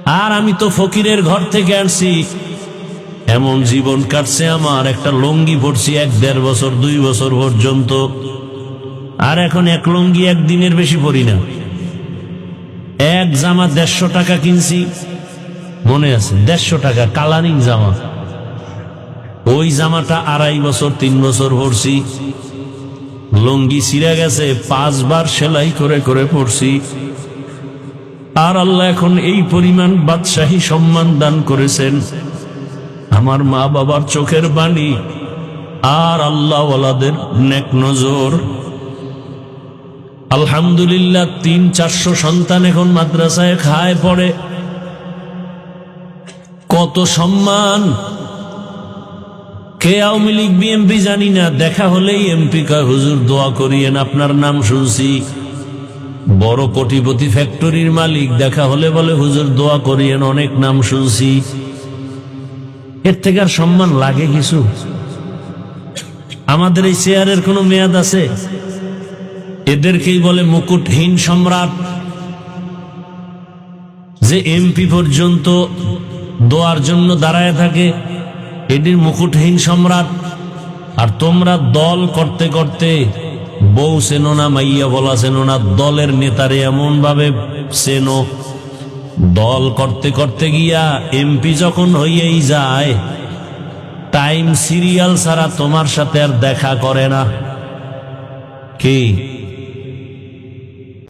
আর আমি তো ফকিরের ঘর থেকে আসছি, এমন জীবন কাটছে আমার, একটা লুঙ্গি পরছি 1-1.5 বছর 2 বছর পর্যন্ত, আর এখন এক লুঙ্গি একদিনের বেশি পরি না। এক জামা 150 টাকা কিনছি, মনে আছে, 150 টাকা কালারিং জামা। ওই জামাটা 2.5 বছর 3 বছর পরছি, লুঙ্গি ছিঁড়ে গেছে, 5 বার সেলাই করে করে পরছি। আর আল্লাহ এখন এই পরিমাণ বাদশাহী সম্মান দান করেছেন, আমার মা বাবার চোখের বাণী আর আল্লাহ ওয়ালাদের নেক নজর। আলহামদুলিল্লাহ 300-400 সন্তান এখন মাদ্রাসায় খায় পড়ে, কত সম্মান। কে আওয়ামী লীগ বিএনপি জানি না, দেখা হলেই এমপি কয় হুজুর দোয়া করিয়েন, আপনার নাম শুনছি। বড় কোটিপতি ফ্যাক্টরির মালিক, দেখা হলে বলে হুজুর দোয়া করিয়েন, অনেক নাম শুনছি। এর থেকে আর সম্মান লাগে কিছু? আমাদের এই চেয়ারের কোনো মেয়াদ আছে? এদেরকেই বলে মুকুটহীন সম্রাট, যে এমপি পর্যন্ত দোয়ার জন্য দাঁড়ায় থাকে, এদের মুকুটহীন সম্রাট। আর তোমরা দল করতে করতে বউ চেনো না, মাইয়া বলা চেনো না, দলের নেতারে এমন ভাবে চেনো, দল করতে করতে গিয়া এমপি যখন হইয়েই যায়, টাইম সিরিয়াল ছাড়া তোমার সাথে আর দেখা করে না। কি